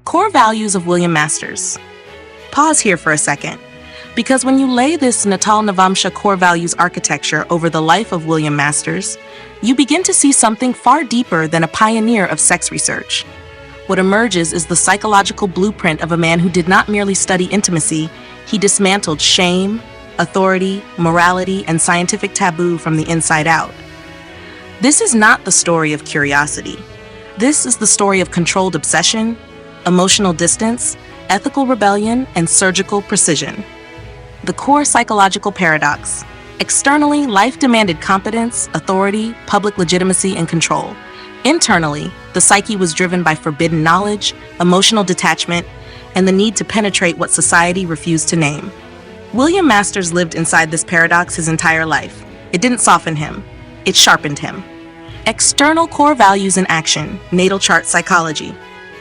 Core values of William Masters. Pause here for a second, because when you lay this Natal Navamsha core values architecture over the life of William Masters, you begin to see something far deeper than a pioneer of sex research. What emerges is the psychological blueprint of a man who did not merely study intimacy, he dismantled shame, authority, morality, and scientific taboo from the inside out. This is not the story of curiosity. This is the story of controlled obsession, emotional distance, ethical rebellion, and surgical precision. The core psychological paradox. Externally, life demanded competence, authority, public legitimacy, and control. Internally, the psyche was driven by forbidden knowledge, emotional detachment, and the need to penetrate what society refused to name. William Masters lived inside this paradox his entire life. It didn't soften him, it sharpened him. External core values in action, natal chart psychology.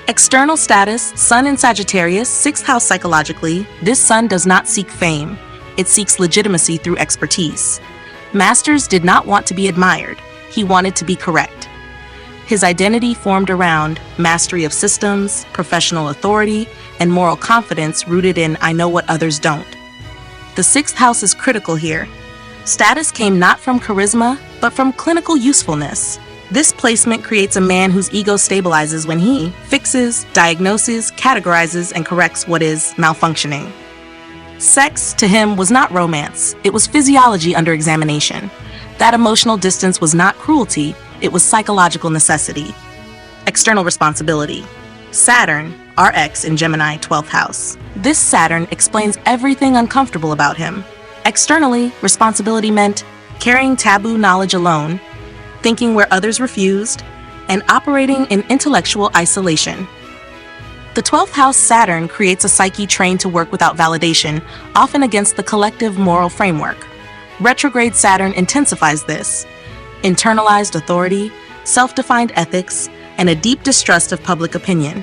External status, Sun in Sagittarius, 6th house psychologically, this Sun does not seek fame. It seeks legitimacy through expertise. Masters did not want to be admired. He wanted to be correct. His identity formed around mastery of systems, professional authority, and moral confidence rooted in I know what others don't. The 6th house is critical here. Status came not from charisma, but from clinical usefulness. This placement creates a man whose ego stabilizes when he fixes, diagnoses, categorizes, and corrects what is malfunctioning. Sex, to him, was not romance. It was physiology under examination. That emotional distance was not cruelty. It was psychological necessity. External responsibility. Saturn, RX in Gemini, 12th house. This Saturn explains everything uncomfortable about him. Externally, responsibility meant carrying taboo knowledge alone, thinking where others refused, and operating in intellectual isolation. The 12th house Saturn creates a psyche trained to work without validation, often against the collective moral framework. Retrograde Saturn intensifies this. Internalized authority, self-defined ethics, and a deep distrust of public opinion.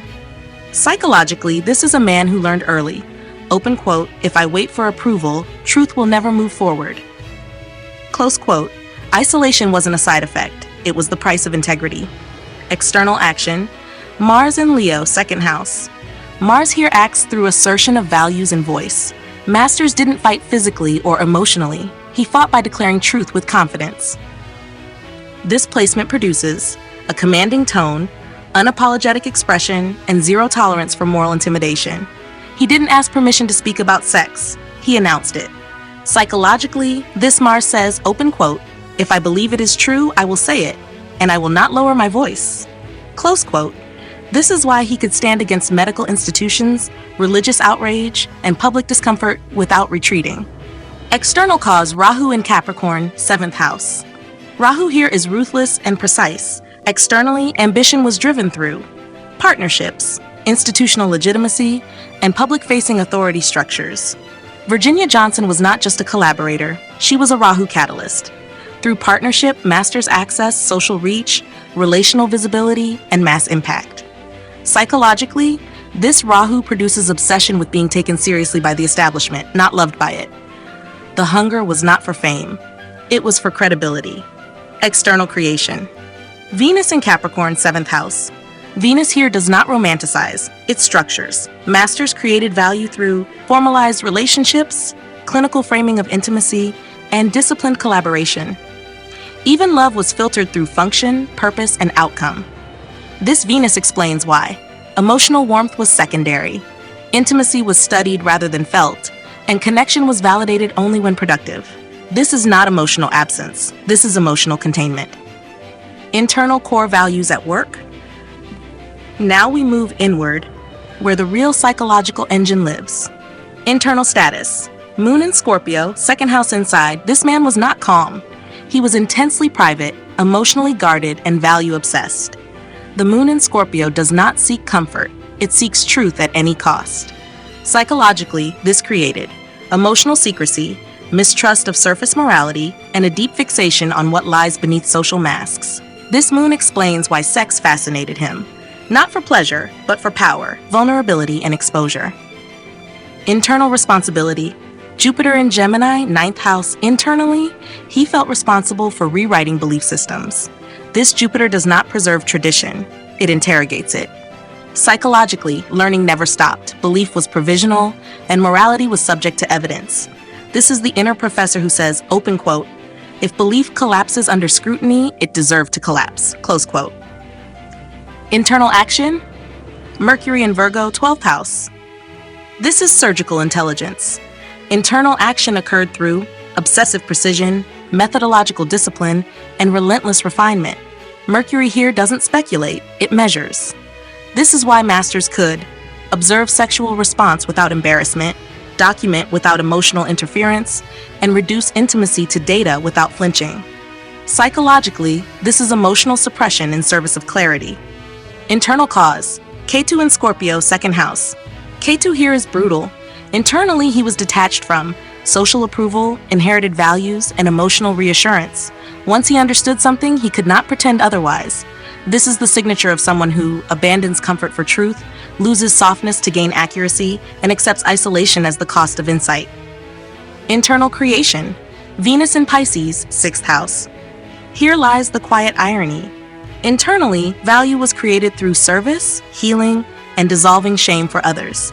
Psychologically, this is a man who learned early. Open quote, if I wait for approval, truth will never move forward. Close quote, isolation wasn't a side effect, it was the price of integrity. External action, Mars in Leo, 2nd house. Mars here acts through assertion of values and voice. Masters didn't fight physically or emotionally. He fought by declaring truth with confidence. This placement produces a commanding tone, unapologetic expression, and zero tolerance for moral intimidation. He didn't ask permission to speak about sex. He announced it. Psychologically, this Mars says, open quote, if I believe it is true, I will say it, and I will not lower my voice. Close quote. This is why he could stand against medical institutions, religious outrage, and public discomfort without retreating. External cause, Rahu in Capricorn, 7th house. Rahu here is ruthless and precise. Externally, ambition was driven through partnerships, institutional legitimacy, and public-facing authority structures. Virginia Johnson was not just a collaborator, she was a Rahu catalyst. Through partnership, Masters access social reach, relational visibility, and mass impact. Psychologically, this Rahu produces obsession with being taken seriously by the establishment, not loved by it. The hunger was not for fame, it was for credibility. External creation. Venus in Capricorn, 7th house. Venus here does not romanticize, it structures. Masters created value through formalized relationships, clinical framing of intimacy, and disciplined collaboration. Even love was filtered through function, purpose, and outcome. This Venus explains why. Emotional warmth was secondary. Intimacy was studied rather than felt, and connection was validated only when productive. This is not emotional absence. This is emotional containment. Internal core values at work. Now we move inward, where the real psychological engine lives. Internal status. Moon in Scorpio, 2nd house inside, this man was not calm. He was intensely private, emotionally guarded, and value-obsessed. The Moon in Scorpio does not seek comfort. It seeks truth at any cost. Psychologically, this created emotional secrecy, mistrust of surface morality, and a deep fixation on what lies beneath social masks. This Moon explains why sex fascinated him. Not for pleasure, but for power, vulnerability, and exposure. Internal responsibility. Jupiter in Gemini, 9th house. Internally, he felt responsible for rewriting belief systems. This Jupiter does not preserve tradition, it interrogates it. Psychologically, learning never stopped, belief was provisional, and morality was subject to evidence. This is the inner professor who says, open quote, "If belief collapses under scrutiny, it deserved to collapse," close quote. Internal action? Mercury in Virgo, 12th house. This is surgical intelligence. Internal action occurred through obsessive precision, methodological discipline, and relentless refinement. Mercury here doesn't speculate, it measures. This is why masters could observe sexual response without embarrassment, document without emotional interference, and reduce intimacy to data without flinching. Psychologically, this is emotional suppression in service of clarity. Internal cause. Ketu in Scorpio, 2nd house. Ketu here is brutal. Internally, he was detached from social approval, inherited values, and emotional reassurance. Once he understood something, he could not pretend otherwise. This is the signature of someone who abandons comfort for truth, loses softness to gain accuracy, and accepts isolation as the cost of insight. Internal creation. Venus in Pisces, 6th house. Here lies the quiet irony. Internally, value was created through service, healing, and dissolving shame for others.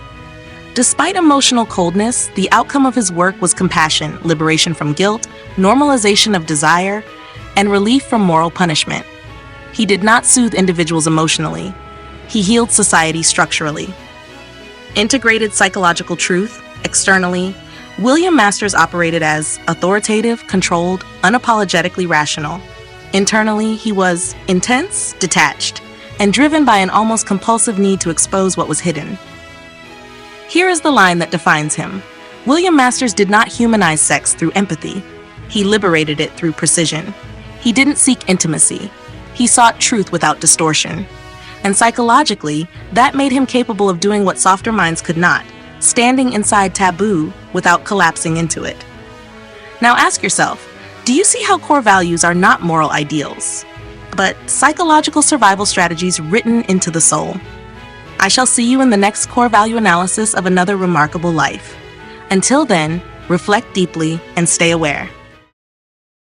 Despite emotional coldness, the outcome of his work was compassion, liberation from guilt, normalization of desire, and relief from moral punishment. He did not soothe individuals emotionally. He healed society structurally. Integrated psychological truth. Externally, William Masters operated as authoritative, controlled, unapologetically rational. Internally, he was intense, detached, and driven by an almost compulsive need to expose what was hidden. Here is the line that defines him. William Masters did not humanize sex through empathy. He liberated it through precision. He didn't seek intimacy. He sought truth without distortion. And psychologically, that made him capable of doing what softer minds could not, standing inside taboo without collapsing into it. Now ask yourself, do you see how core values are not moral ideals, but psychological survival strategies written into the soul? I shall see you in the next core value analysis of another remarkable life. Until then, reflect deeply and stay aware.